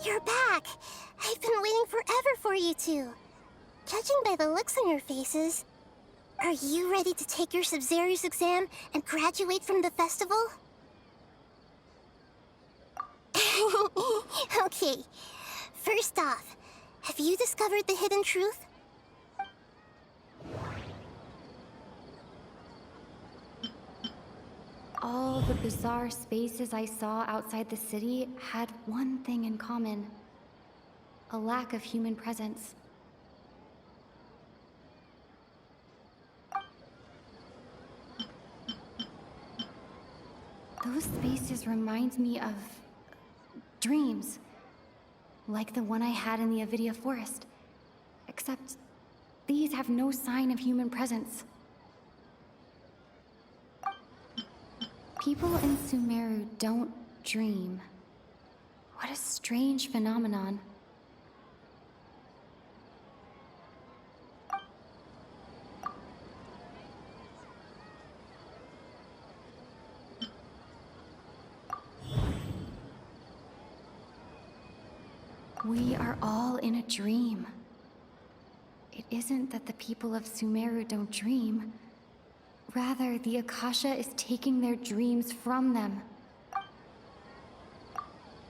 You're back! I've been waiting forever for you two. Judging by the looks on your faces, are you ready to take your Sabzeruz exam and graduate from the festival? Okay, first off, have you discovered the hidden truth? All the bizarre spaces I saw outside the city had one thing in common: a lack of human presence. Those spaces remind me of dreams, like the one I had in the Avidia forest, except these have no sign of human presence. People in Sumeru don't dream. What a strange phenomenon. We are all in a dream. It isn't that the people of Sumeru don't dream. Rather, the Akasha is taking their dreams from them.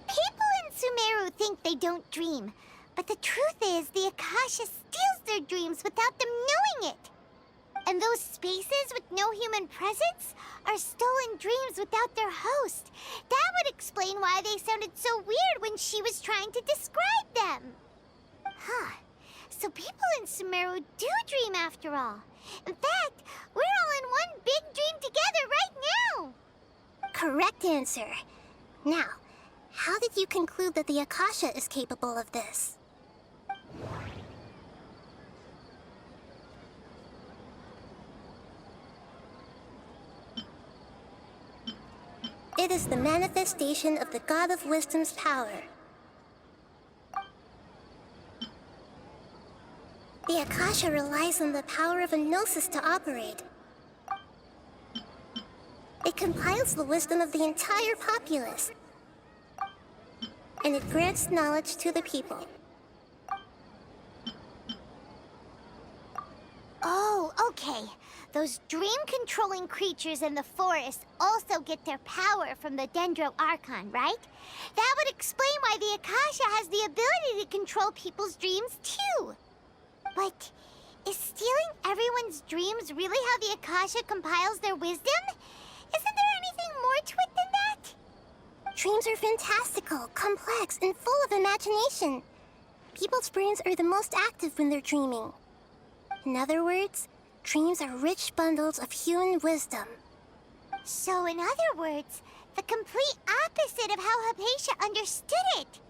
People in Sumeru think they don't dream, but the truth is the Akasha steals their dreams without them knowing it. And those spaces with no human presence are stolen dreams without their host. That would explain why they sounded so weird when she was trying to describe them. Huh. So people in Sumeru do dream after all. In fact, we're all in one big dream together right now. Correct answer. Now, how did you conclude that the Akasha is capable of this? It is the manifestation of the God of Wisdom's power. The Akasha relies on the power of a gnosis to operate. It compiles the wisdom of the entire populace, and it grants knowledge to the people. Oh, okay. Those dream-controlling creatures in the forest also get their power from the Dendro Archon, right? That would explain why the Akasha has the ability to control people's dreams, too. But is stealing everyone's dreams really how the Akasha compiles their wisdom? Isn't there anything more to it than that? Dreams are fantastical, complex, and full of imagination. People's brains are the most active when they're dreaming. In other words, dreams are rich bundles of human wisdom. So in other words, the complete opposite of how Hypatia understood it.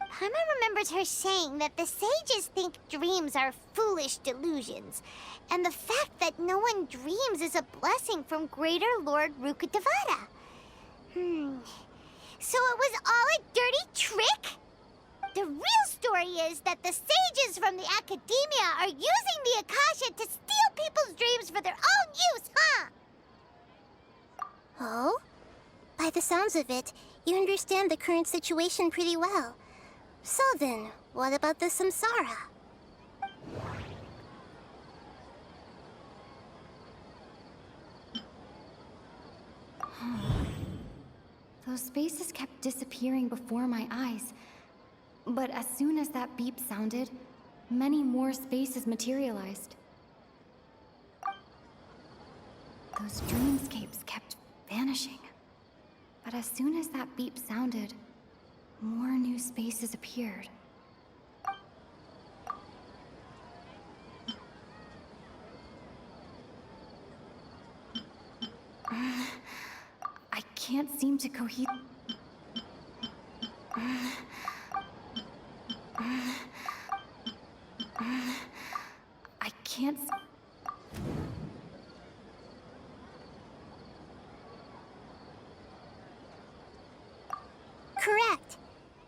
Paimon remembers her saying that the sages think dreams are foolish delusions, and the fact that no one dreams is a blessing from Greater Lord Rukkhadevata. So it was all a dirty trick? The real story is that the sages from the Academia are using the Akasha to steal people's dreams for their own use, huh? Oh? By the sounds of it, you understand the current situation pretty well. So then, what about the Samsara? Those spaces kept disappearing before my eyes. But as soon as that beep sounded, many more spaces materialized. Those dreamscapes kept vanishing. But as soon as that beep sounded, more new spaces appeared. I can't seem to cohere. I can't. Correct.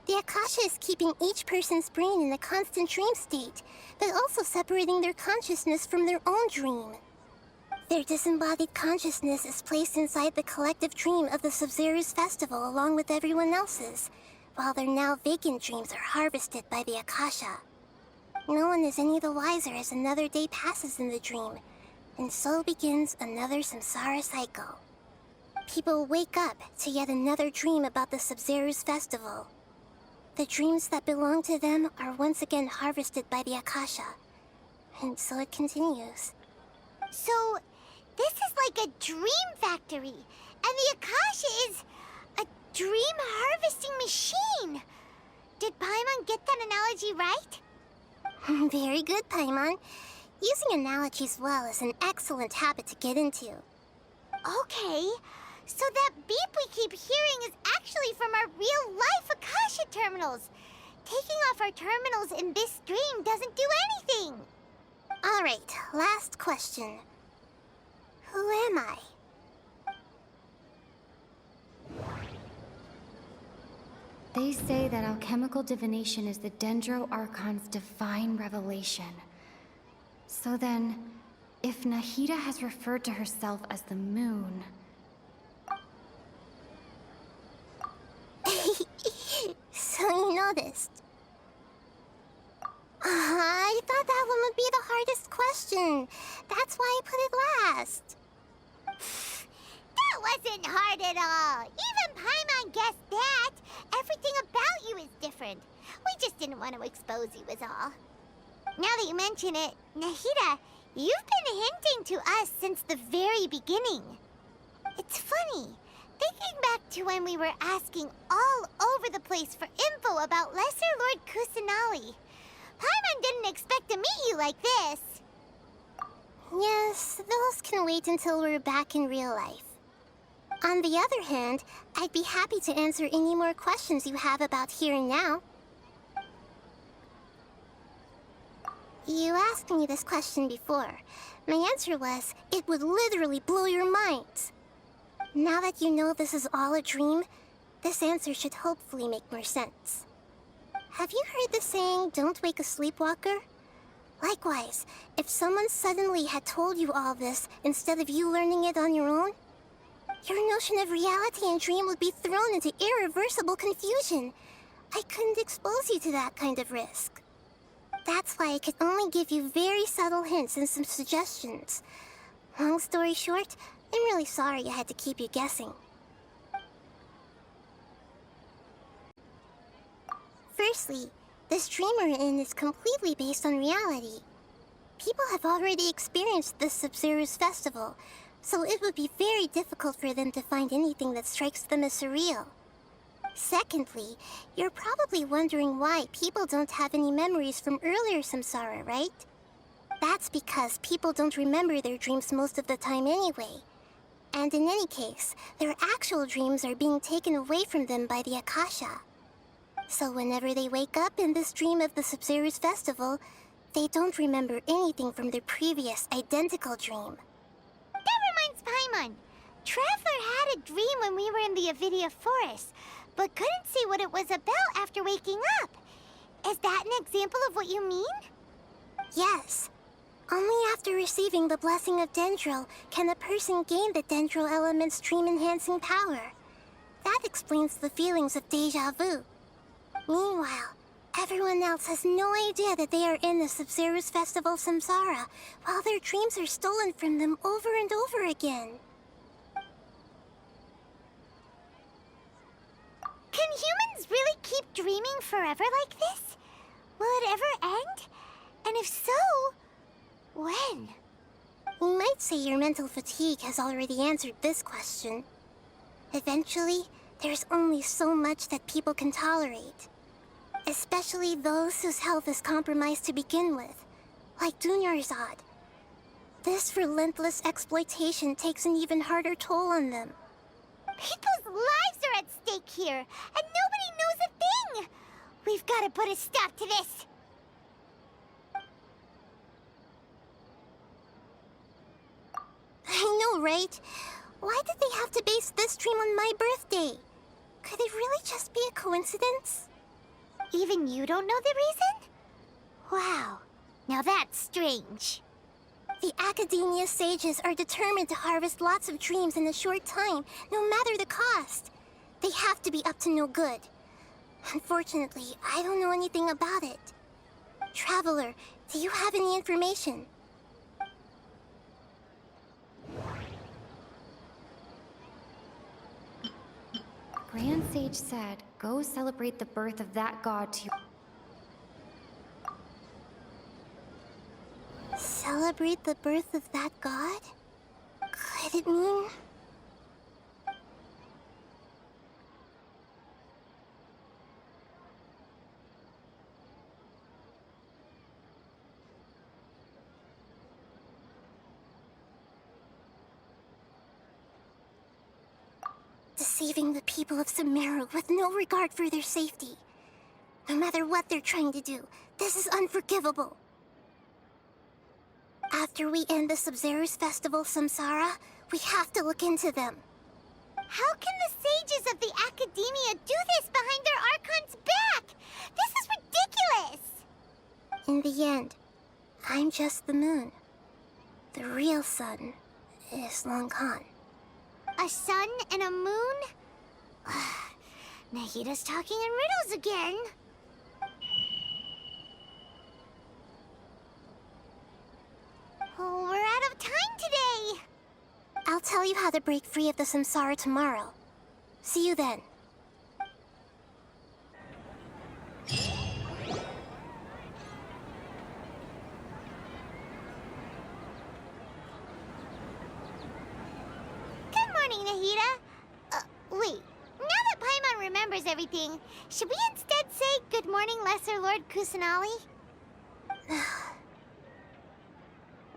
The Akasha is keeping each person's brain in a constant dream state, but also separating their consciousness from their own dream. Their disembodied consciousness is placed inside the collective dream of the Sabzeruz Festival along with everyone else's, while their now vacant dreams are harvested by the Akasha. No one is any the wiser as another day passes in the dream, and so begins another samsara cycle. People wake up to yet another dream about the Sabzeruz Festival. The dreams that belong to them are once again harvested by the Akasha, and so it continues. So, this is like a dream factory, and the Akasha is a dream harvesting machine. Did Paimon get that analogy right? Very good, Paimon. Using analogies well is an excellent habit to get into. Okay, so that beep we keep hearing is actually from our real-life Akasha terminals. Taking off our terminals in this dream doesn't do anything. All right, last question. Who am I? They say that alchemical divination is the Dendro Archon's divine revelation. So then, if Nahida has referred to herself as the moon... So you noticed. I thought that one would be the hardest question. That's why I put it last. That wasn't hard at all. Even Paimon guessed that. Everything about you is different. We just didn't want to expose you is all. Now that you mention it, Nahida, you've been hinting to us since the very beginning. It's funny, thinking back to when we were asking all over the place for info about Lesser Lord Kusanali. Paimon didn't expect to meet you like this. Yes, those can wait until we're back in real life. On the other hand, I'd be happy to answer any more questions you have about here and now. You asked me this question before. My answer was, it would literally blow your minds. Now that you know this is all a dream, this answer should hopefully make more sense. Have you heard the saying, don't wake a sleepwalker? Likewise, if someone suddenly had told you all this instead of you learning it on your own, your notion of reality and dream would be thrown into irreversible confusion. I couldn't expose you to that kind of risk. That's why I could only give you very subtle hints and some suggestions. Long story short, I'm really sorry I had to keep you guessing. Firstly, this dream we're in is completely based on reality. People have already experienced this Sabzeruz Festival, so it would be very difficult for them to find anything that strikes them as surreal. Secondly, you're probably wondering why people don't have any memories from earlier samsara, right? That's because people don't remember their dreams most of the time anyway. And in any case, their actual dreams are being taken away from them by the Akasha. So whenever they wake up in this dream of the Sabzeruz Festival, they don't remember anything from their previous identical dream. That reminds Paimon. Traveler had a dream when we were in the Avidia Forest, but couldn't see what it was about after waking up. Is that an example of what you mean? Yes. Only after receiving the blessing of Dendro can a person gain the Dendro element's dream-enhancing power. That explains the feelings of deja vu. Meanwhile, everyone else has no idea that they are in the Sabzeruz Festival samsara, while their dreams are stolen from them over and over again. Can humans really keep dreaming forever like this? Will it ever end? And if so, when? You might say your mental fatigue has already answered this question. Eventually, there's only so much that people can tolerate. Especially those whose health is compromised to begin with, like Dunyarzad. This relentless exploitation takes an even harder toll on them. People's lives are at stake here, and nobody knows a thing! We've got to put a stop to this! I know, right? Why did they have to base this dream on my birthday? Could it really just be a coincidence? Even you don't know the reason? Wow, now that's strange. The Academia sages are determined to harvest lots of dreams in a short time, no matter the cost. They have to be up to no good. Unfortunately, I don't know anything about it. Traveler, do you have any information? Grand Sage said, go celebrate the birth of that god to... Celebrate the birth of that god? Could it mean... deceiving the people of Sumeru with no regard for their safety. No matter what they're trying to do, this is unforgivable. After we end the Sabzeruz Festival, Samsara, we have to look into them. How can the sages of the Academia do this behind their Archon's back? This is ridiculous! In the end, I'm just the moon. The real sun is long gone. A sun and a moon? Nahida's talking in riddles again. Oh, we're out of time today. I'll tell you how to break free of the samsara tomorrow. See you then. Good morning, Nahida. Wait. Now that Paimon remembers everything, should we instead say good morning, Lesser Lord Kusanali?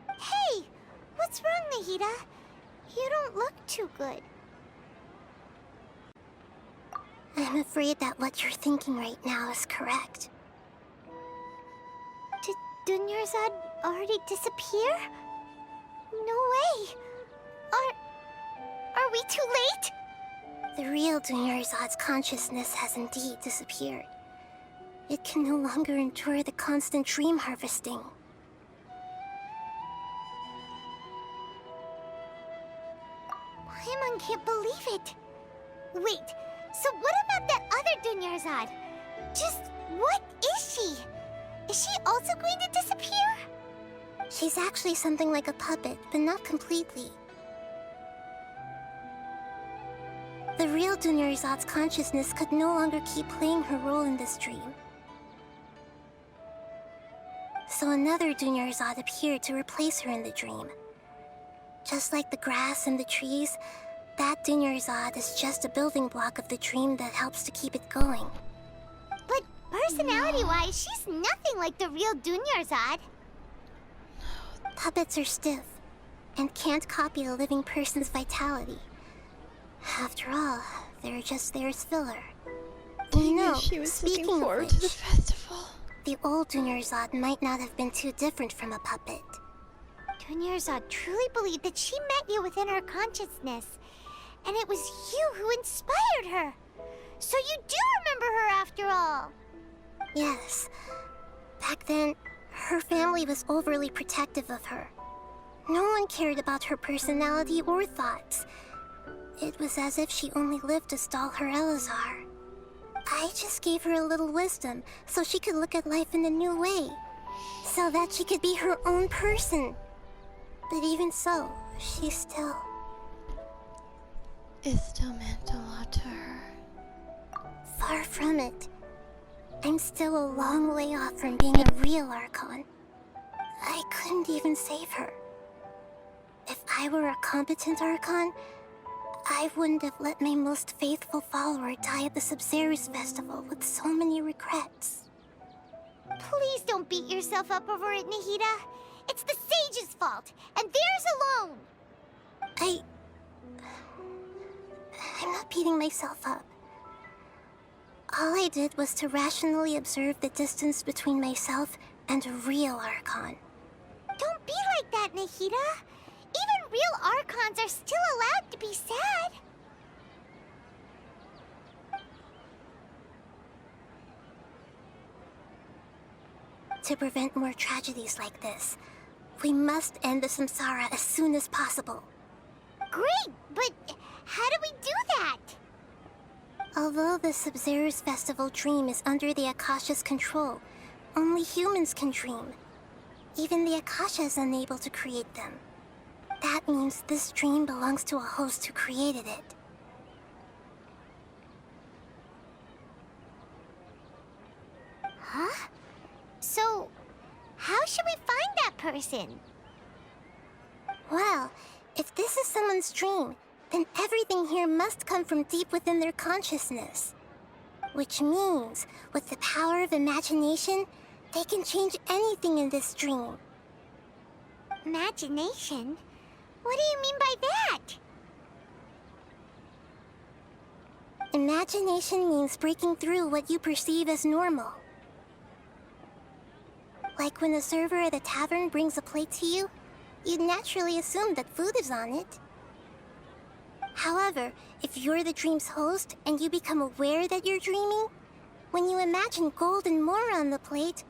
Hey! What's wrong, Nahida? You don't look too good. I'm afraid that what you're thinking right now is correct. Did Dunyarzad already disappear? No way! Are we too late? The real Dunyarzad's consciousness has indeed disappeared. It can no longer endure the constant dream harvesting. Paimon can't believe it. Wait, so what about that other Dunyarzad? Just what is she? Is she also going to disappear? She's actually something like a puppet, but not completely. The real Dunyarzad's consciousness could no longer keep playing her role in this dream. So another Dunyarzad appeared to replace her in the dream. Just like the grass and the trees, that Dunyarzad is just a building block of the dream that helps to keep it going. But personality-wise, she's nothing like the real Dunyarzad. Puppets are stiff, and can't copy a living person's vitality. After all, they're just there as filler. You know, she was speaking looking of forward which, to the festival. the old Dunyarzad might not have been too different from a puppet. Dunyarzad truly believed that she met you within her consciousness, and it was you who inspired her. So you do remember her after all. Yes. Back then, her family was overly protective of her. No one cared about her personality or thoughts. It was as if she only lived to stall her Elazar. I just gave her a little wisdom so she could look at life in a new way. So that she could be her own person. But even so, she still... It still meant a lot to her. Far from it. I'm still a long way off from being a real Archon. I couldn't even save her. If I were a competent Archon, I wouldn't have let my most faithful follower die at the Sabzeruz Festival with so many regrets. Please don't beat yourself up over it, Nahida. It's the sage's fault, and theirs alone. I'm not beating myself up. All I did was to rationally observe the distance between myself and a real Archon. Don't be like that, Nahida. Even real Archons are still allowed to be sad. To prevent more tragedies like this, we must end the samsara as soon as possible. Great, but how do we do that? Although the Sabzeruz Festival dream is under the Akasha's control, only humans can dream. Even the Akasha is unable to create them. That means this dream belongs to a host who created it. Huh? So, how should we find that person? Well, if this is someone's dream, then everything here must come from deep within their consciousness. Which means, with the power of imagination, they can change anything in this dream. Imagination? What do you mean by that? Imagination means breaking through what you perceive as normal. Like when the server at the tavern brings a plate to you, you'd naturally assume that food is on it. However, if you're the dream's host and you become aware that you're dreaming, when you imagine gold and more on the plate,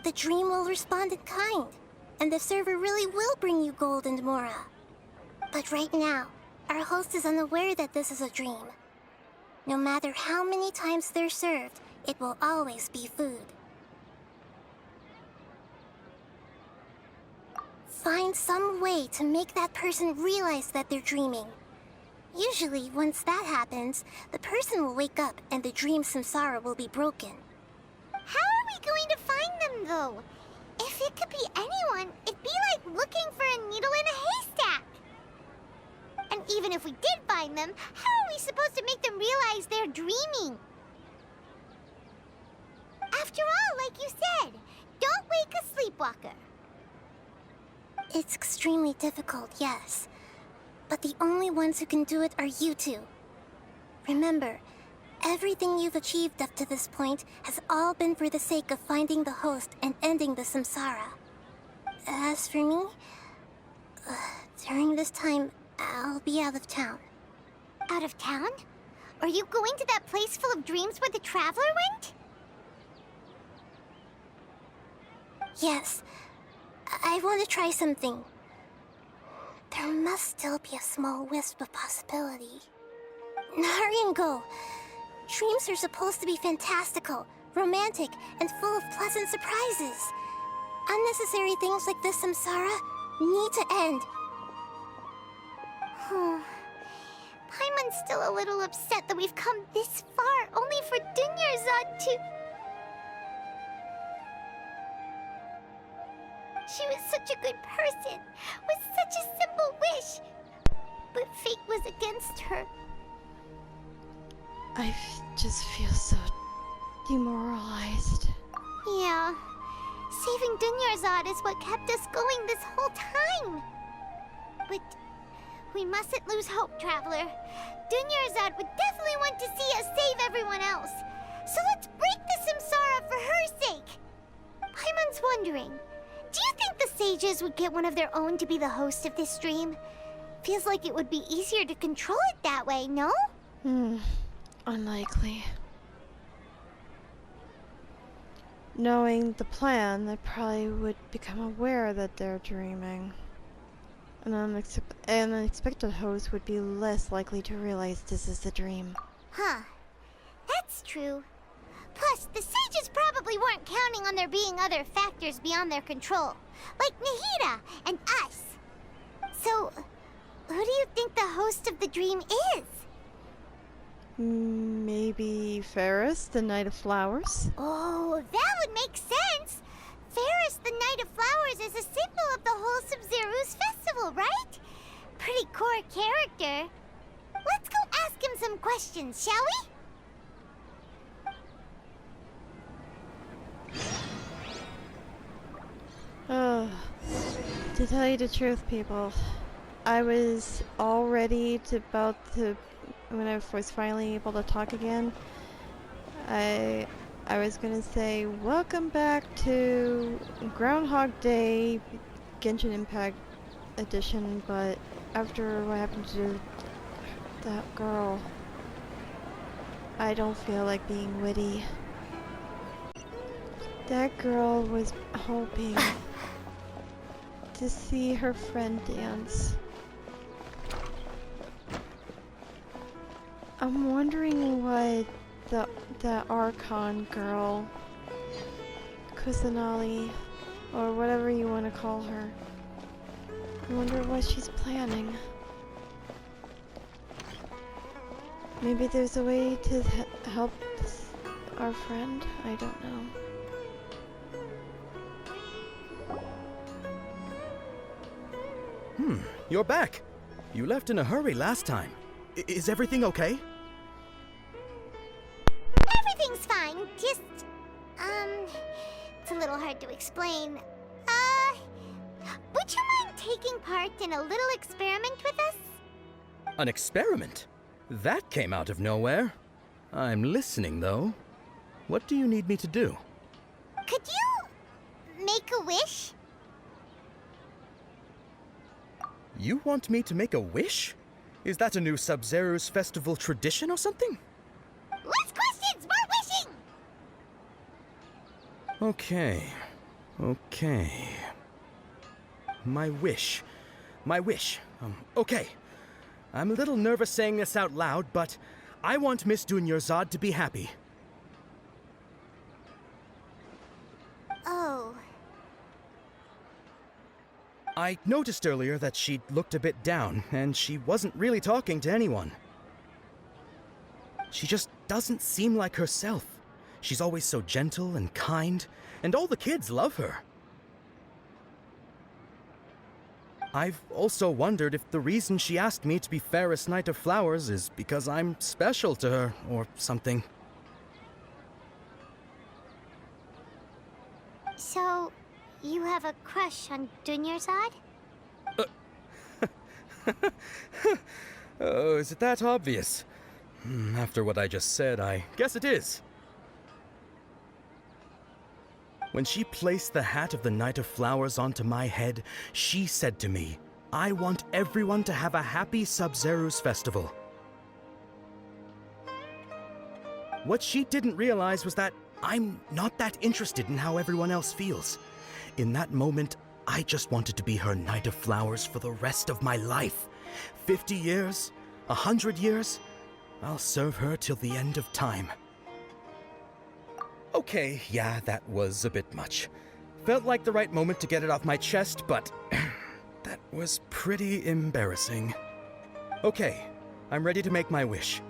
the dream will respond in kind, and the server really will bring you gold and mora. But right now, our host is unaware that this is a dream. No matter how many times they're served, it will always be food. Find some way to make that person realize that they're dreaming. Usually, once that happens, the person will wake up and the dream samsara will be broken. How are we going to find them, though? If it could be anyone, it'd be like looking for a needle in a haystack. And even if we did find them, how are we supposed to make them realize they're dreaming? After all, like you said, don't wake a sleepwalker. It's extremely difficult, yes. But the only ones who can do it are you two. Remember, everything you've achieved up to this point has all been for the sake of finding the host and ending the samsara. As for me, during this time, I'll be out of town. Out of town? Are you going to that place full of dreams where the traveler went? Yes, I want to try something. There must still be a small wisp of possibility. Hurry and go. Dreams are supposed to be fantastical, romantic, and full of pleasant surprises. Unnecessary things like this samsara need to end. Paimon's still a little upset that we've come this far only for Dunyarzad to... She was such a good person, with such a simple wish. But fate was against her. I just feel so demoralized. Yeah. Saving Dunyarzad is what kept us going this whole time. But we mustn't lose hope, Traveler. Dunyarzad would definitely want to see us save everyone else. So let's break the samsara for her sake. Paimon's wondering, do you think the sages would get one of their own to be the host of this dream? Feels like it would be easier to control it that way, no? Unlikely. Knowing the plan, they probably would become aware that they're dreaming. An unexpected host would be less likely to realize this is a dream. Huh. That's true. Plus, the sages probably weren't counting on there being other factors beyond their control, like Nahida and us. So, who do you think the host of the dream is? Maybe Ferris, the Knight of Flowers? Oh, that would make sense! Ferris, the Knight of Flowers, is a symbol of the whole Sabzeruz Festival, right? Pretty core character. Let's go ask him some questions, shall we? Oh, to tell you the truth, people, I was all ready to when I was finally able to talk again, I was gonna say, welcome back to Groundhog Day Genshin Impact Edition, but after what happened to that girl, I don't feel like being witty. That girl was hoping to see her friend dance. I'm wondering what the Archon girl, Kusanali, or whatever you want to call her. I wonder what she's planning. Maybe there's a way to help our friend? I don't know. You're back. You left in a hurry last time. Is everything okay? Everything's fine. Just, it's a little hard to explain. Would you mind taking part in a little experiment with us? An experiment? That came out of nowhere. I'm listening, though. What do you need me to do? Could you make a wish? You want me to make a wish? Is that a new Sabzeruz Festival tradition or something? Less questions, more wishing! Okay. My wish. Okay. I'm a little nervous saying this out loud, but I want Miss Dunyarzad to be happy. Oh. I noticed earlier that she looked a bit down, and she wasn't really talking to anyone. She just doesn't seem like herself. She's always so gentle and kind, and all the kids love her. I've also wondered if the reason she asked me to be Fairest Knight of Flowers is because I'm special to her, or something. So, you have a crush on Dunyarzad? Oh, is it that obvious? After what I just said, I guess it is. When she placed the hat of the Knight of Flowers onto my head, she said to me, I want everyone to have a happy Sabzeruz Festival. What she didn't realize was that I'm not that interested in how everyone else feels. In that moment, I just wanted to be her Knight of Flowers for the rest of my life. 50 years? 100 years? I'll serve her till the end of time. Okay, yeah, that was a bit much. Felt like the right moment to get it off my chest, but that was pretty embarrassing. Okay, I'm ready to make my wish.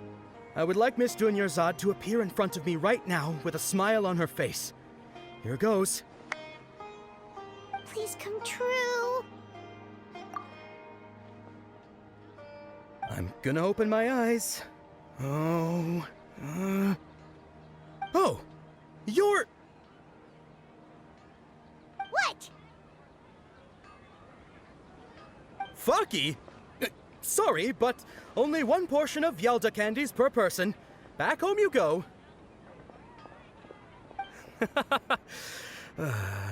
I would like Miss Dunyarzad to appear in front of me right now with a smile on her face. Here goes. Please come true. I'm gonna open my eyes. Oh, you're... What? Fucky? Sorry, but only one portion of Yalda candies per person. Back home you go.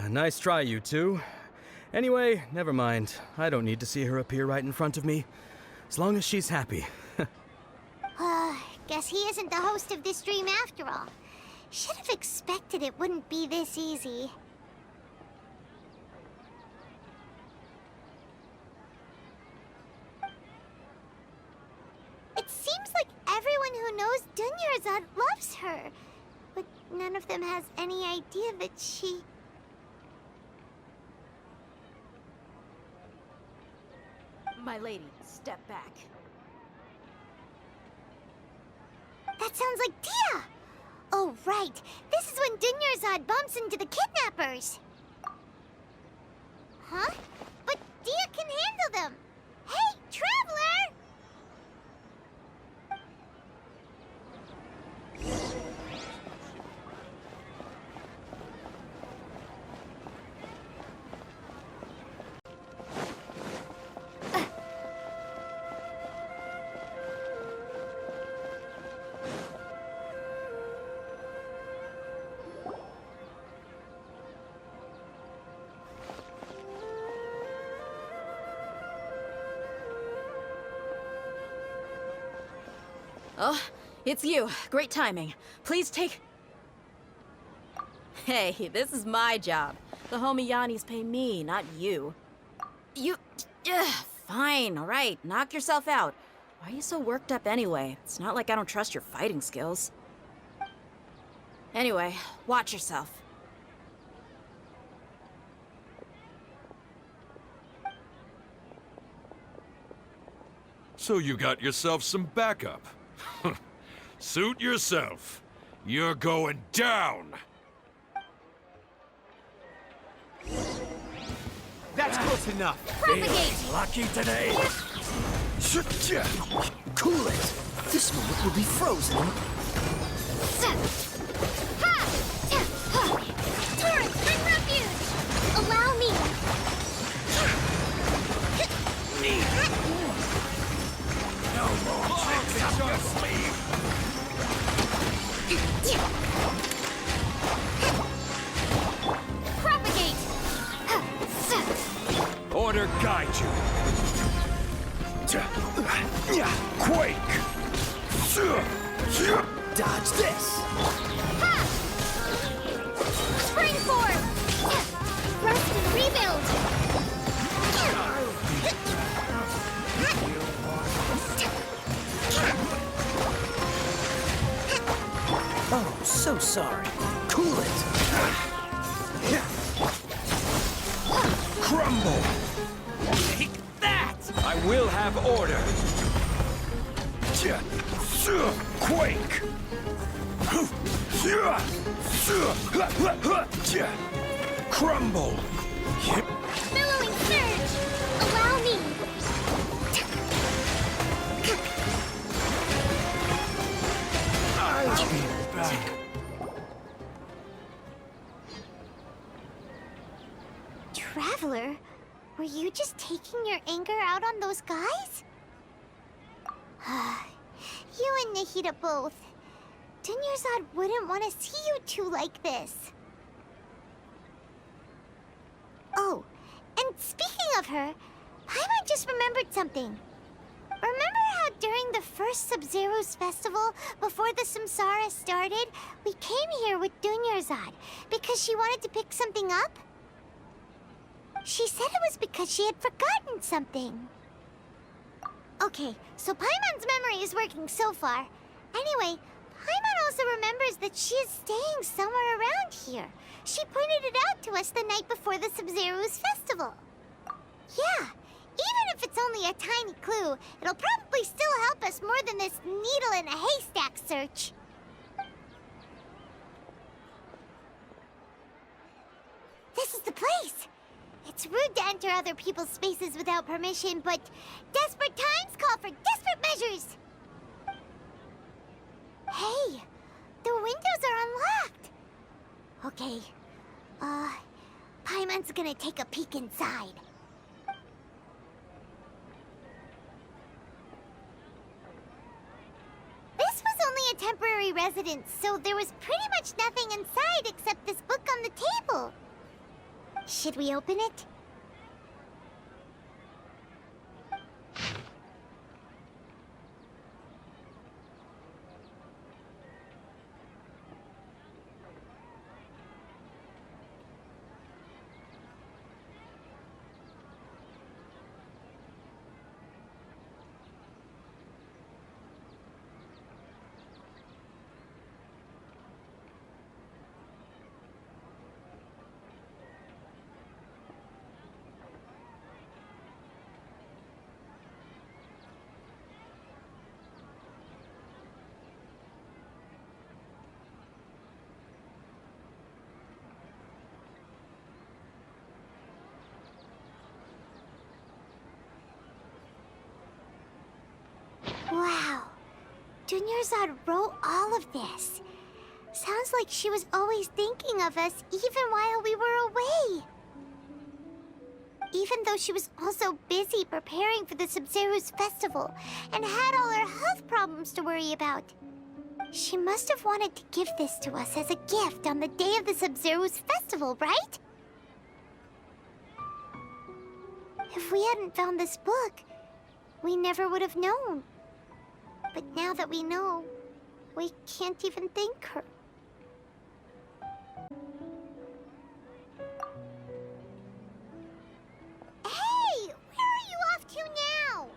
Nice try, you two. Anyway, never mind. I don't need to see her appear right in front of me. As long as she's happy. Guess he isn't the host of this dream after all. Should have expected it wouldn't be this easy. It seems like everyone who knows Dunyarzad loves her, but none of them has any idea that she... My lady, step back. That sounds like Dia! Oh, right. This is when Dunyarzad bumps into the kidnappers. Huh? But Dia can handle them. Hey, Traveler! Oh, it's you. Great timing. Please take... Hey, this is my job. The homie Yannis pay me, not you. You... Fine, all right. Knock yourself out. Why are you so worked up anyway? It's not like I don't trust your fighting skills. Anyway, watch yourself. So you got yourself some backup. Suit yourself. You're going down! That's close enough. Propagate! Lucky today. Cool it. This moment will be frozen. Torrent, bring refuge! Allow me! No more tricks up your sleeve. Propagate! Order guide you. Quake! Dodge this. Spring form! Rest and rebuild! Oh, so sorry. Cool it. Crumble! Take that. I will have order. Quake! Crumble! Billowing surge! Allow me! I'll be back. Traveler, were you just taking your anger out on those guys? You and Nahida both. Dunyarzad wouldn't want to see you two like this. Oh, and speaking of her, Paimon just remembered something. Remember how during the first Sabzeruz Festival, before the Samsara started, we came here with Dunyarzad because she wanted to pick something up? She said it was because she had forgotten something. Okay, so Paimon's memory is working so far. Anyway, Paimon also remembers that she is staying somewhere around here. She pointed it out to us the night before the Sabzeruz Festival. Yeah, even if it's only a tiny clue, it'll probably still help us more than this needle in a haystack search. This is the place! It's rude to enter other people's spaces without permission, but desperate times call for desperate measures! Hey, the windows are unlocked! Okay, Paimon's gonna take a peek inside. This was only a temporary residence, so there was pretty much nothing inside except this book on the table. Should we open it? Wow. Dunyarzad wrote all of this. Sounds like she was always thinking of us even while we were away. Even though she was also busy preparing for the Sabzeruz Festival and had all her health problems to worry about. She must have wanted to give this to us as a gift on the day of the Sabzeruz Festival, right? If we hadn't found this book, we never would have known. But now that we know, we can't even thank her. Hey! Where are you off to now?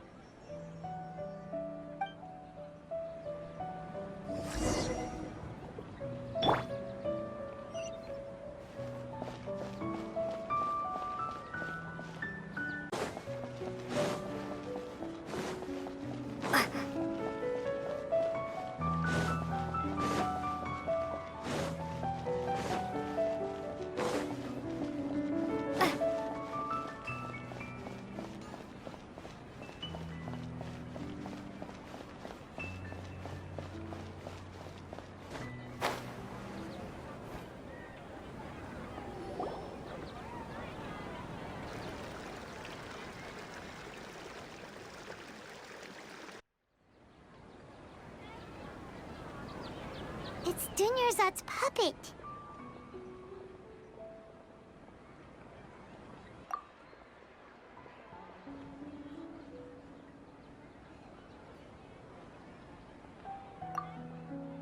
It's Dunyarzad's puppet.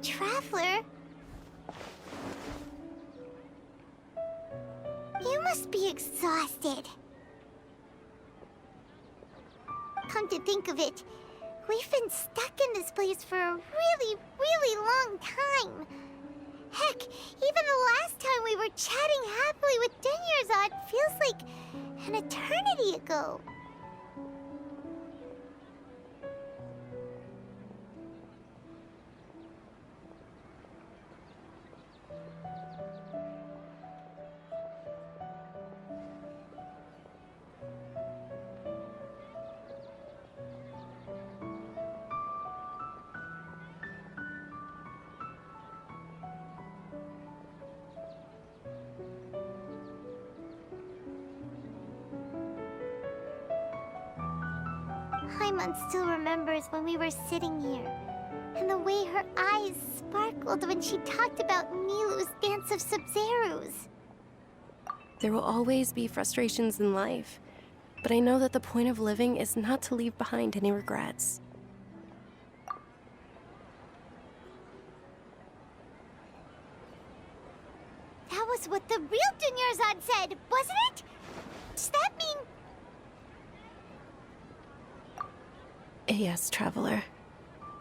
Traveler? You must be exhausted. Come to think of it, we've been stuck in this place for a really, really long time. Heck, even the last time we were chatting happily with Dunyarzad feels like an eternity ago. Paimon still remembers when we were sitting here, and the way her eyes sparkled when she talked about Nilu's dance of Sabzeruz. There will always be frustrations in life, but I know that the point of living is not to leave behind any regrets. That was what the real Dunyarzad said, wasn't it? Does that mean... Yes, Traveler.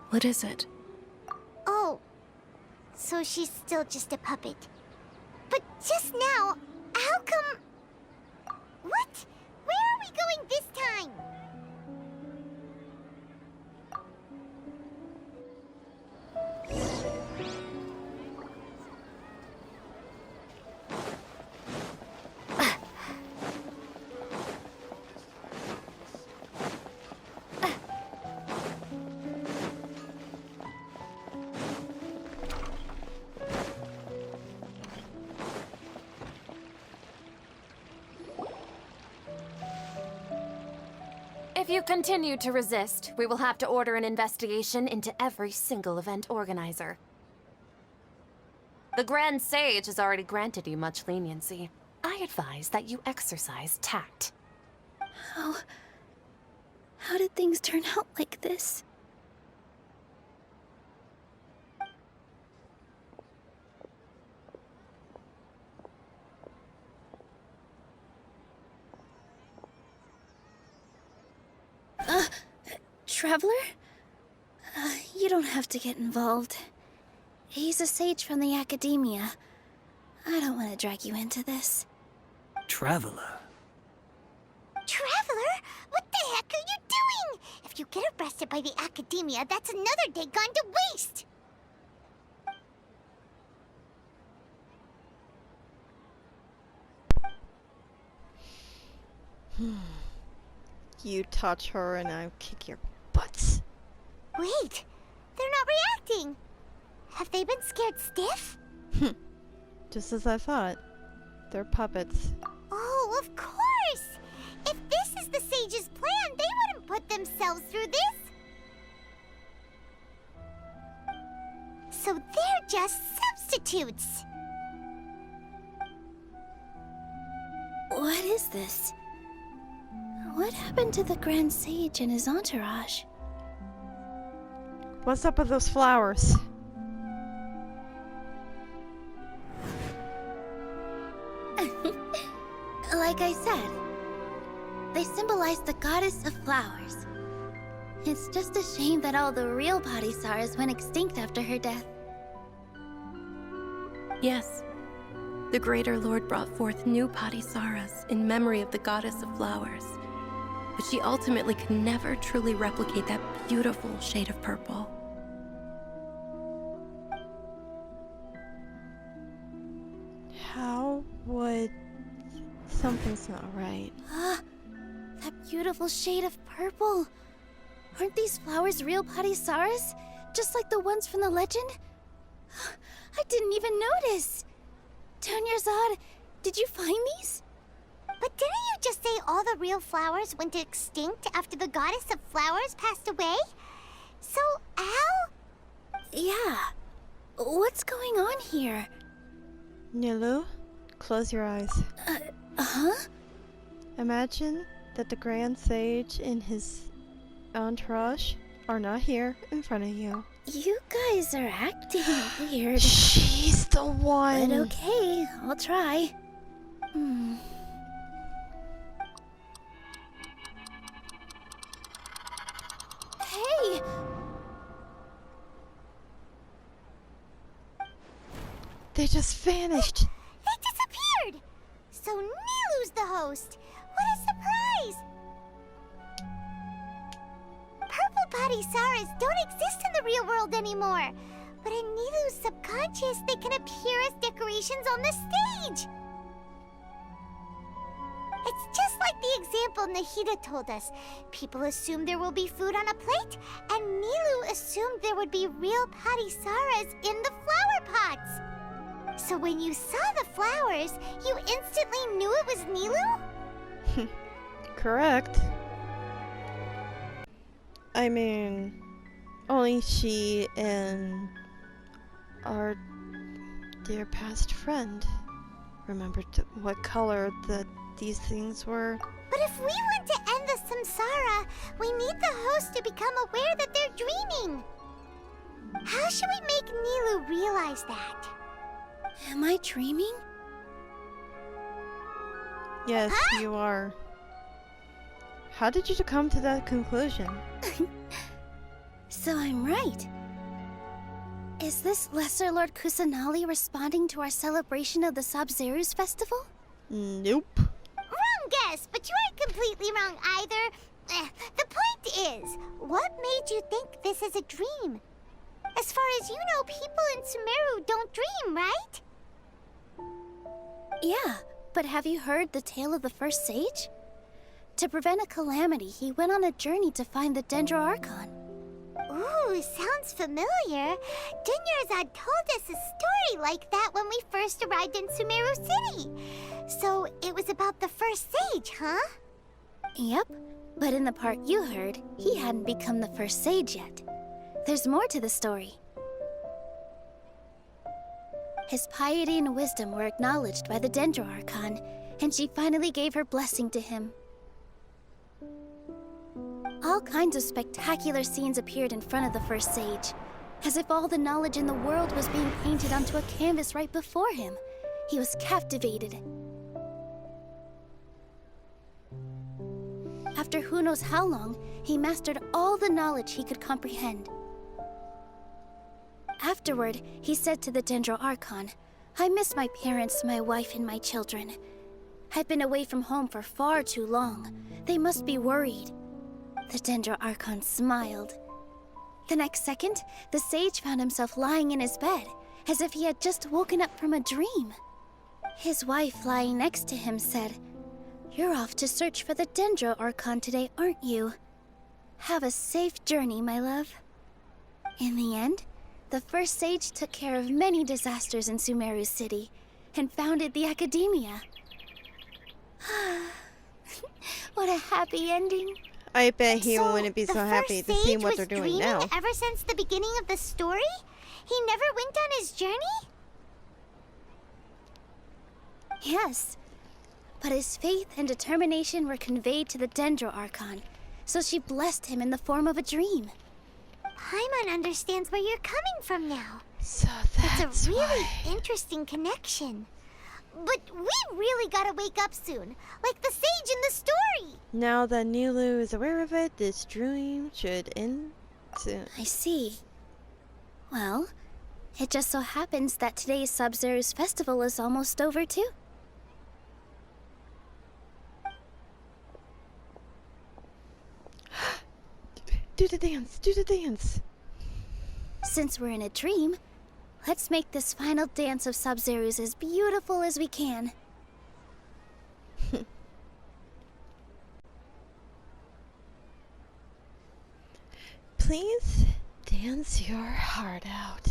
What is it? Oh, so she's still just a puppet. But just now, how come... What? Where are we going this time? If you continue to resist, we will have to order an investigation into every single event organizer. The Grand Sage has already granted you much leniency. I advise that you exercise tact. How did things turn out like this? Traveler? You don't have to get involved. He's a sage from the academia. I don't want to drag you into this. Traveler? Traveler? What the heck are you doing? If you get arrested by the academia, that's another day gone to waste! You touch her and I'll kick your butts. Wait, they're not reacting. Have they been scared stiff? Just as I thought. They're puppets. Oh, of course! If this is the sage's plan, they wouldn't put themselves through this. So they're just substitutes. What is this? What happened to the Grand Sage and his entourage? What's up with those flowers? Like I said, they symbolize the goddess of flowers. It's just a shame that all the real Padisarahs went extinct after her death. Yes. The Greater Lord brought forth new Padisarahs in memory of the goddess of flowers. But she ultimately could never truly replicate that beautiful shade of purple. How would... Something's not right. That beautiful shade of purple. Aren't these flowers real Padisarahs? Just like the ones from the legend? I didn't even notice. Dunyarzad, did you find these? But didn't you just say all the real flowers went extinct after the goddess of flowers passed away? So, how? Yeah. What's going on here? Nilu, close your eyes. Huh? Imagine that the Grand Sage and his entourage are not here in front of you. You guys are acting weird. She's the one! But okay, I'll try. Hey! They just vanished! They disappeared! So Nilu's the host! What a surprise! Purple body Saras don't exist in the real world anymore. But in Nilu's subconscious, they can appear as decorations on the stage. It's just like the example Nahida told us. People assumed there will be food on a plate, and Nilu assumed there would be real Patisaras in the flower pots. So when you saw the flowers, you instantly knew it was Nilu? Correct. I mean, only she and our dear past friend remembered what color these things were. But if we want to end the samsara, we need the host to become aware that they're dreaming. How should we make Nilu realize that? Am I dreaming? Yes, you are. How did you come to that conclusion? So I'm right. Is this Lesser Lord Kusanali responding to our celebration of the Sabzeruz Festival? Nope. Wrong guess, but you aren't completely wrong either. The point is, what made you think this is a dream? As far as you know, people in Sumeru don't dream, right? Yeah, but have you heard the tale of the first sage? To prevent a calamity, he went on a journey to find the Dendro Archon. Ooh, sounds familiar. Dunyarzad told us a story like that when we first arrived in Sumeru City. So it was about the first sage, huh? Yep, but in the part you heard, he hadn't become the first sage yet. There's more to the story. His piety and wisdom were acknowledged by the Dendro Archon, and she finally gave her blessing to him. All kinds of spectacular scenes appeared in front of the first sage, as if all the knowledge in the world was being painted onto a canvas right before him. He was captivated. After who knows how long, he mastered all the knowledge he could comprehend. Afterward, he said to the Dendro Archon, "I miss my parents, my wife, and my children. I've been away from home for far too long. They must be worried." The Dendro Archon smiled. The next second, the sage found himself lying in his bed, as if he had just woken up from a dream. His wife, lying next to him, said, "You're off to search for the Dendro Archon today, aren't you? Have a safe journey, my love." In the end, the first sage took care of many disasters in Sumeru City, and founded the Academia. What a happy ending. I bet he So wouldn't be so the happy first to see sage what was they're doing dreaming now. ever since the beginning of the story? He never went on his journey? Yes, but his faith and determination were conveyed to the Dendro Archon, so she blessed him in the form of a dream. Paimon understands where you're coming from now. So that's It's a really why. interesting connection. But we really gotta wake up soon, like the sage in the story. Now that Nilu is aware of it, this dream should end soon. I see. Well, it just so happens that today's Sabzeruz Festival is almost over too. Do the dance, do the dance. Since we're in a dream, let's make this final dance of Sabzeruz as beautiful as we can. Please dance your heart out.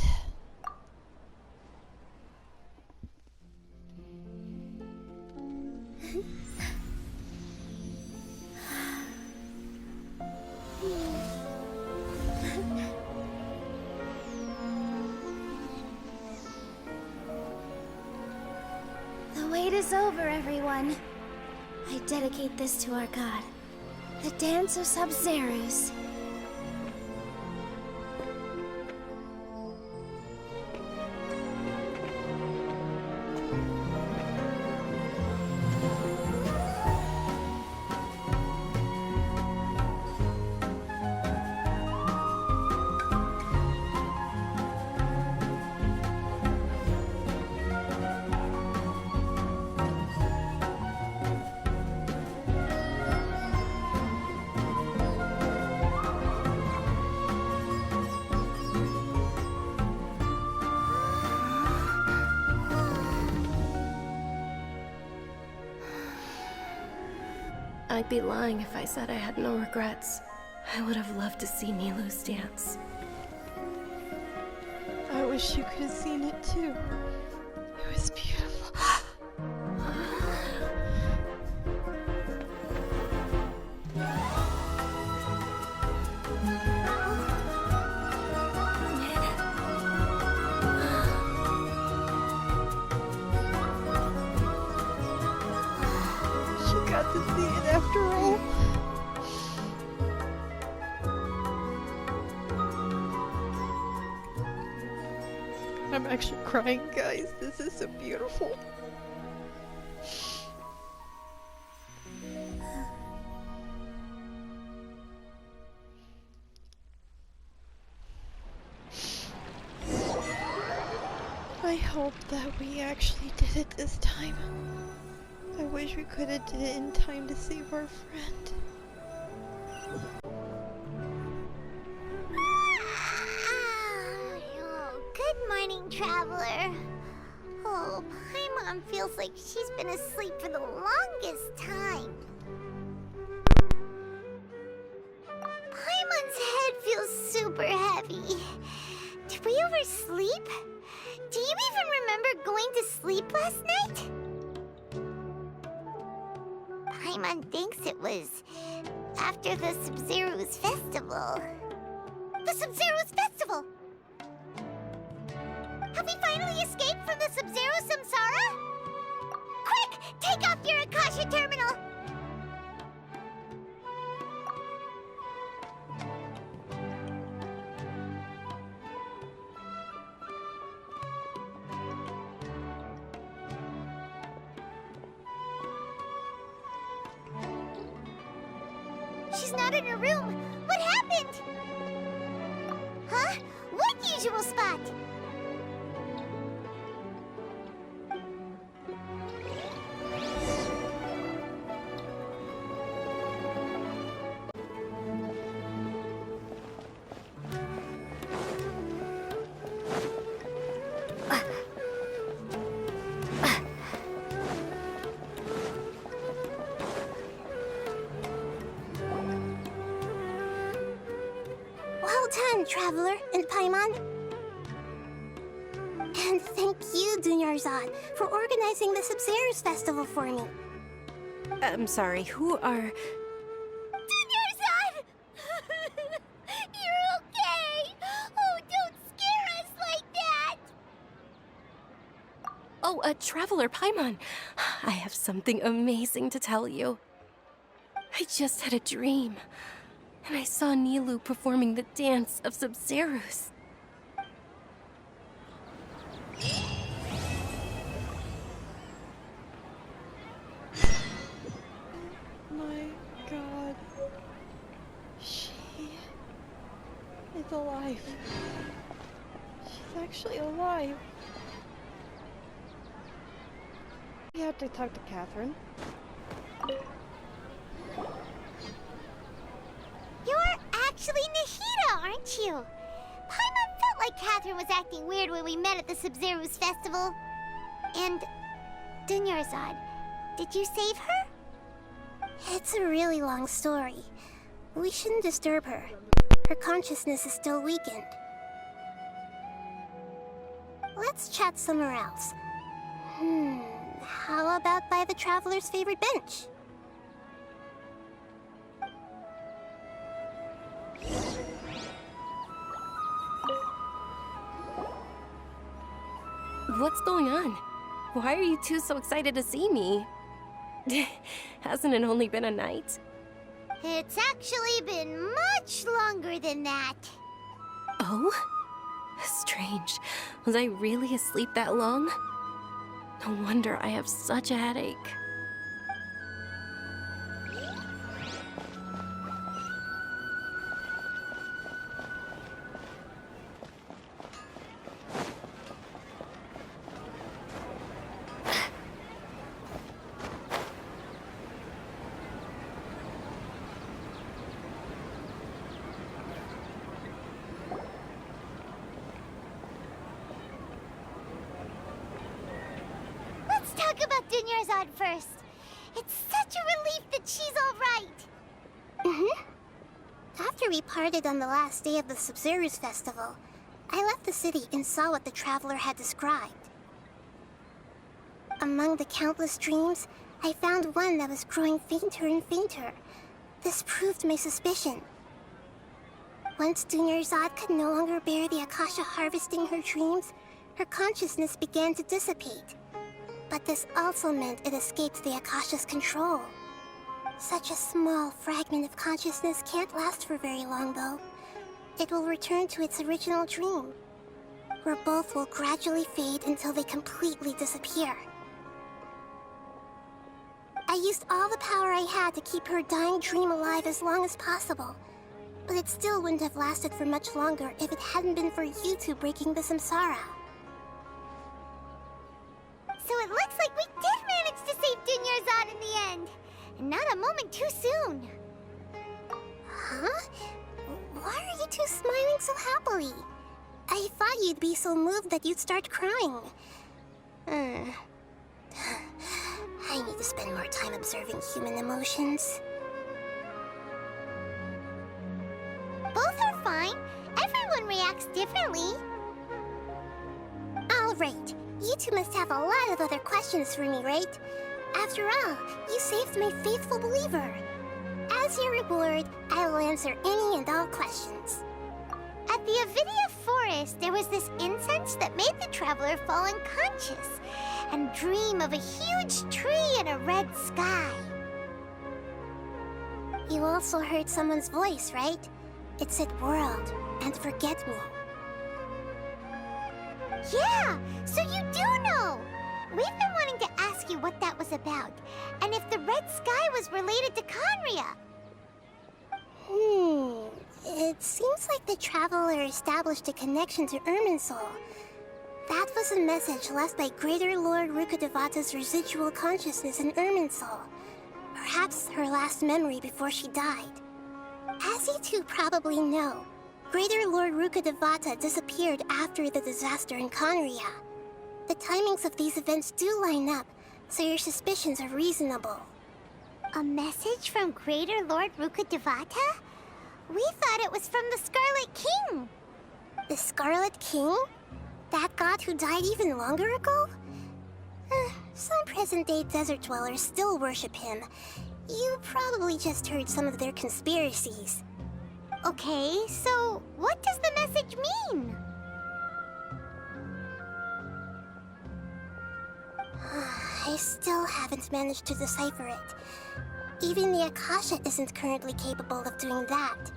wait is over, everyone. I dedicate this to our god, the dance of Sabzeruz. I'd be lying if I said I had no regrets. I would have loved to see Nilou's dance. I wish you could have seen it too. It was beautiful. She got to see it after all. I'm actually crying, guys. This is so beautiful. I hope that we actually did it this time. I wish we could have did it in time to save our friend. Good morning, traveler. Oh, Paimon feels like she's been asleep for the longest time. Paimon's head feels super heavy. Did we oversleep? Do you even remember going to sleep last night? Paimon thinks it was after the Sabzeruz Festival. The Sabzeruz Festival! Have we finally escaped from the Sabzeruz Samsara? Quick! Take off your Akasha terminal! She's not in her room. What happened? Huh? What usual spot? Well done, Traveler and Paimon. And thank you, Dunyarzad, for organizing the Sabzeruz Festival for me. I'm sorry, who are... Dunyarzad! You're okay! Oh, don't scare us like that! Oh, Traveler Paimon. I have something amazing to tell you. I just had a dream, and I saw Nilou performing the dance of Sabzeruz. My god. She is alive. She's actually alive. We have to talk to Catherine. You're actually Nahida, aren't you? Paimon felt like Catherine was acting weird when we met at the Sabzeruz Festival. And Dunyarzad, did you save her? It's a really long story. We shouldn't disturb her. Her consciousness is still weakened. Let's chat somewhere else. How about by the Traveler's favorite bench? What's going on? Why are you two so excited to see me? Hasn't it only been a night? It's actually been much longer than that. Oh? Strange. Was I really asleep that long? No wonder I have such a headache. Let's talk about Dunyarzad first. It's such a relief that she's all right. After we parted on the last day of the Sabzeruz Festival, I left the city and saw what the traveler had described. Among the countless dreams, I found one that was growing fainter and fainter. This proved my suspicion. Once Dunyarzad could no longer bear the Akasha harvesting her dreams, her consciousness began to dissipate. But this also meant it escaped the Akasha's control. Such a small fragment of consciousness can't last for very long, though. It will return to its original dream, where both will gradually fade until they completely disappear. I used all the power I had to keep her dying dream alive as long as possible, but it still wouldn't have lasted for much longer if it hadn't been for you two breaking the samsara. So it looks like we did manage to save Dunyarzad in the end. And not a moment too soon. Huh? Why are you two smiling so happily? I thought you'd be so moved that you'd start crying. I need to spend more time observing human emotions. Both are fine. Everyone reacts differently. All right. You two must have a lot of other questions for me, right? After all, you saved my faithful believer. As your reward, I will answer any and all questions. At the Avidia forest, there was this incense that made the traveler fall unconscious and dream of a huge tree and a red sky. You also heard someone's voice, right? It said world and forget me. Yeah, so you do know! We've been wanting to ask you what that was about, and if the red sky was related to Conria. It seems like the traveler established a connection to Irminsul. That was a message left by Greater Lord Rukkhadevata's residual consciousness in Irminsul. Perhaps her last memory before she died. As you two probably know, Greater Lord Rukkhadevata disappeared after the disaster in Conria. The timings of these events do line up, so your suspicions are reasonable. A message from Greater Lord Rukkhadevata? We thought it was from the Scarlet King. The Scarlet King? That god who died even longer ago? Some present-day desert dwellers still worship him. You probably just heard some of their conspiracies. Okay, so what does the message mean? I still haven't managed to decipher it. Even the Akasha isn't currently capable of doing that.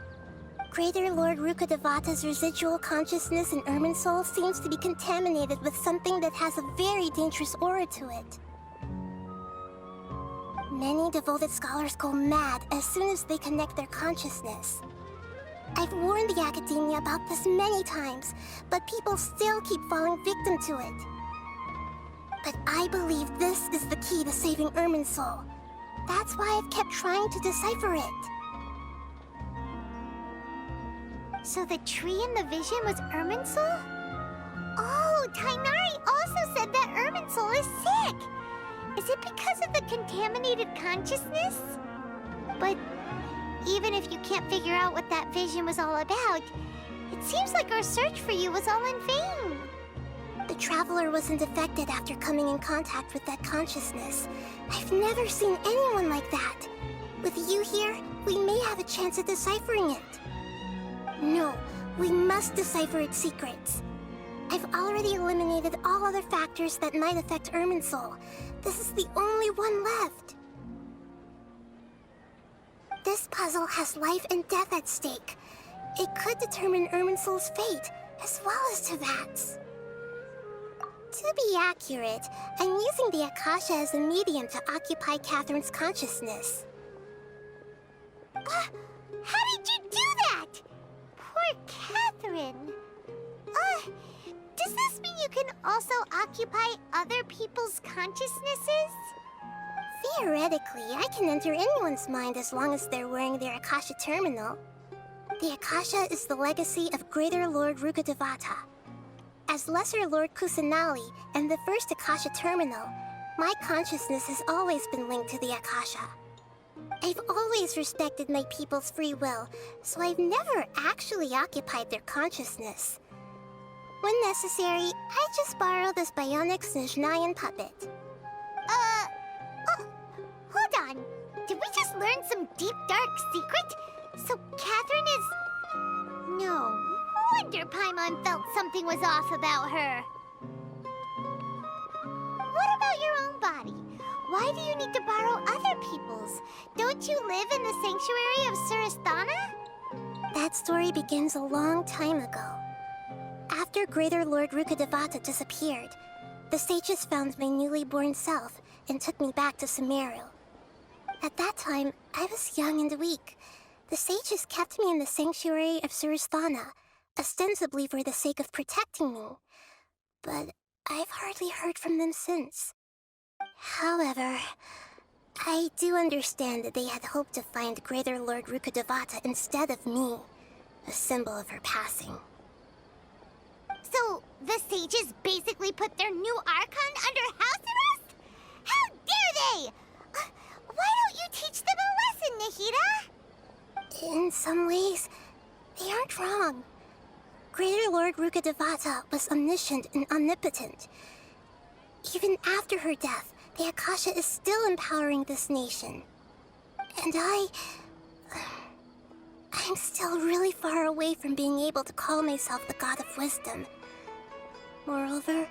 Greater Lord Rukkhadevata's residual consciousness in Irminsul seems to be contaminated with something that has a very dangerous aura to it. Many devoted scholars go mad as soon as they connect their consciousness. I've warned the academia about this many times, but people still keep falling victim to it. But I believe this is the key to saving Irminsul. That's why I've kept trying to decipher it. So the tree in the vision was Irminsul? Oh, Tainari also said that Irminsul is sick! Is it because of the contaminated consciousness? But even if you can't figure out what that vision was all about, it seems like our search for you was all in vain. The traveler wasn't affected after coming in contact with that consciousness. I've never seen anyone like that. With you here, we may have a chance at deciphering it. No, we must decipher its secrets. I've already eliminated all other factors that might affect Irminsul. This is the only one left. This puzzle has life and death at stake. It could determine Irminsul's fate, as well as Tevat's. To be accurate, I'm using the Akasha as a medium to occupy Catherine's consciousness. How did you do that? Poor Catherine. Does this mean you can also occupy other people's consciousnesses? Theoretically, I can enter anyone's mind as long as they're wearing their Akasha terminal. The Akasha is the legacy of Greater Lord Rukkhadevata. As Lesser Lord Kusanali and the first Akasha terminal, my consciousness has always been linked to the Akasha. I've always respected my people's free will, so I've never actually occupied their consciousness. When necessary, I just borrow this bionic Snezhnayan puppet. Hold on. Did we just learn some deep, dark secret? So Catherine is... No wonder Paimon felt something was off about her. What about your own body? Why do you need to borrow other people's? Don't you live in the sanctuary of Surasthana? That story begins a long time ago. After Greater Lord Rukkhadevata disappeared, the sages found my newly born self and took me back to Sumeru. At that time, I was young and weak. The sages kept me in the sanctuary of Surasthana, ostensibly for the sake of protecting me. But I've hardly heard from them since. However, I do understand that they had hoped to find Greater Lord Rukkhadevata instead of me, a symbol of her passing. So, the sages basically put their new Archon under house arrest? How dare they! Why don't you teach them a lesson, Nahida? In some ways, they aren't wrong. Greater Lord Rukkhadevata was omniscient and omnipotent. Even after her death, the Akasha is still empowering this nation. And I'm still really far away from being able to call myself the God of Wisdom. Moreover,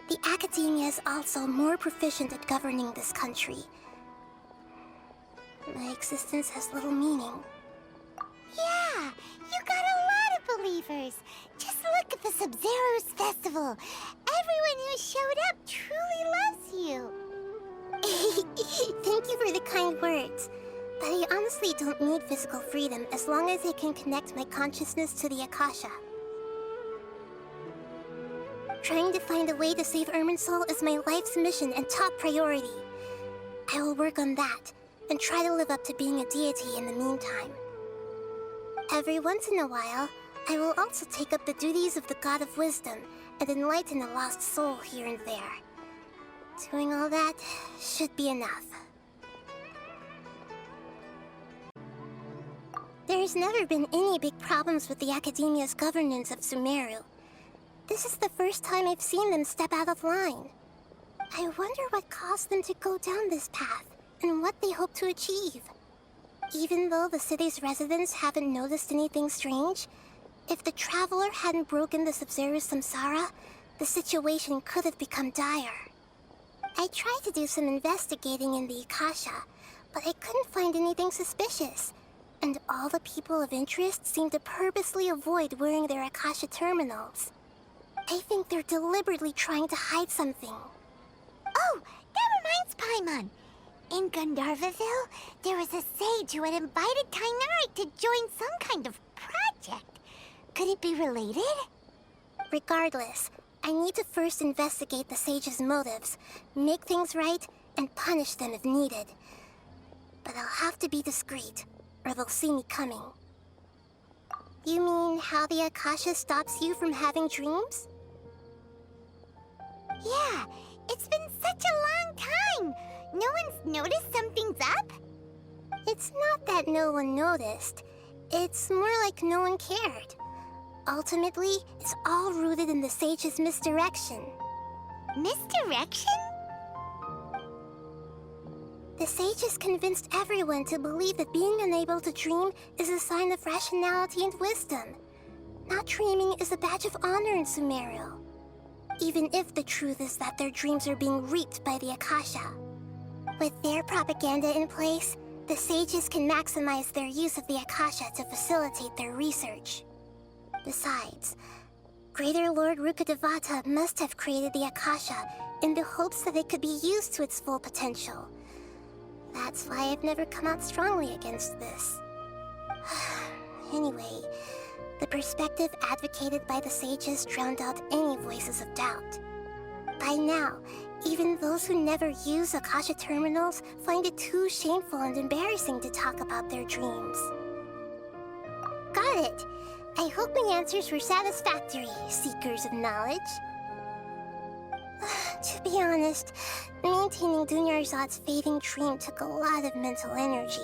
the Academia is also more proficient at governing this country. My existence has little meaning. Yeah, you got a lot of believers. Just look at the Sabzeruz Festival. Everyone who showed up truly loves you. Thank you for the kind words. But I honestly don't need physical freedom as long as I can connect my consciousness to the Akasha. Trying to find a way to save Irminsul is my life's mission and top priority. I will work on that, and try to live up to being a deity in the meantime. Every once in a while, I will also take up the duties of the God of Wisdom and enlighten a lost soul here and there. Doing all that should be enough. There's never been any big problems with the Academia's governance of Sumeru. This is the first time I've seen them step out of line. I wonder what caused them to go down this path, and what they hope to achieve. Even though the city's residents haven't noticed anything strange, if the Traveler hadn't broken the Sabzeruz Samsara, the situation could have become dire. I tried to do some investigating in the Akasha, but I couldn't find anything suspicious. And all the people of interest seem to purposely avoid wearing their Akasha terminals. I think they're deliberately trying to hide something. Oh, that reminds Paimon. In Gandharvaville, there was a sage who had invited Tainari to join some kind of project. Could it be related? Regardless, I need to first investigate the sage's motives, make things right, and punish them if needed. But I'll have to be discreet, or they'll see me coming. You mean how the Akasha stops you from having dreams? Yeah, it's been such a long time. No one's noticed something's up? It's not that no one noticed. It's more like no one cared. Ultimately, it's all rooted in the sage's misdirection. Misdirection? The sages convinced everyone to believe that being unable to dream is a sign of rationality and wisdom. Not dreaming is a badge of honor in Sumeru. even if the truth is that their dreams are being reaped by the Akasha. With their propaganda in place, the sages can maximize their use of the Akasha to facilitate their research. Besides, Greater Lord Rukkhadevata must have created the Akasha in the hopes that it could be used to its full potential. That's why I've never come out strongly against this. Anyway, the perspective advocated by the sages drowned out any voices of doubt. By now, even those who never use Akasha terminals find it too shameful and embarrassing to talk about their dreams. Got it! I hope my answers were satisfactory, seekers of knowledge. To be honest, maintaining Dunyarzad's fading dream took a lot of mental energy.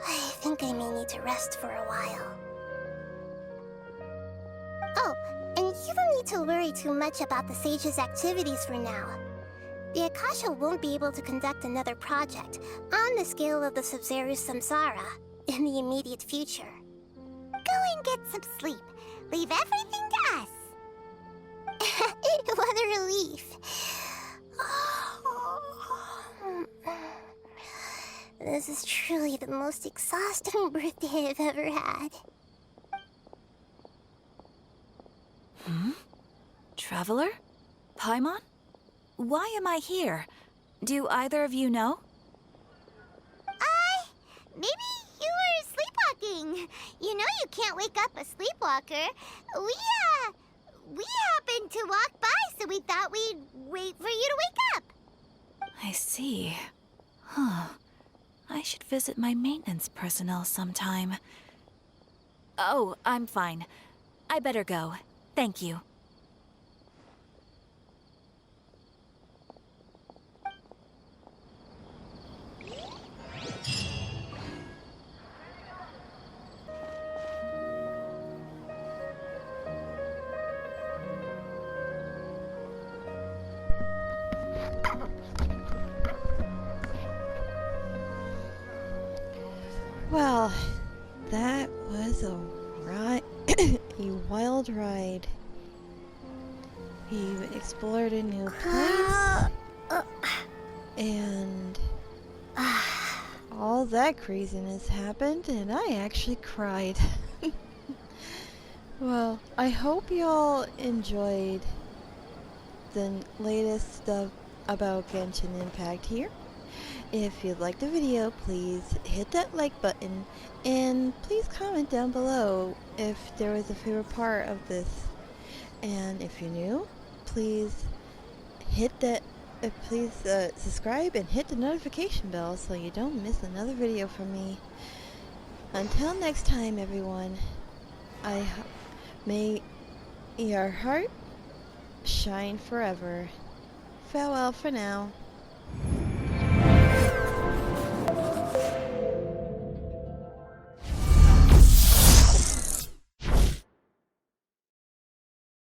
I think I may need to rest for a while. Oh, and you don't need to worry too much about the sage's activities for now. The Akasha won't be able to conduct another project on the scale of the Sabzeruz Samsara in the immediate future. Go and get some sleep. Leave everything to us. What a relief. This is truly the most exhausting birthday I've ever had. Traveler? Paimon? Why am I here? Do either of you know? Maybe you were sleepwalking. You know you can't wake up a sleepwalker. We happened to walk by, so we thought we'd wait for you to wake up. I see. I should visit my maintenance personnel sometime. Oh, I'm fine. I better go. Thank you. Well, that was a a wild ride. We explored a new place, and all that craziness happened, and I actually cried. Well, I hope y'all enjoyed the latest stuff about Genshin Impact here. If you liked the video, please hit that like button, and please comment down below if there was a favorite part of this. And if you're new, please hit that, subscribe and hit the notification bell so you don't miss another video from me. Until next time, everyone, may your heart shine forever. Farewell for now.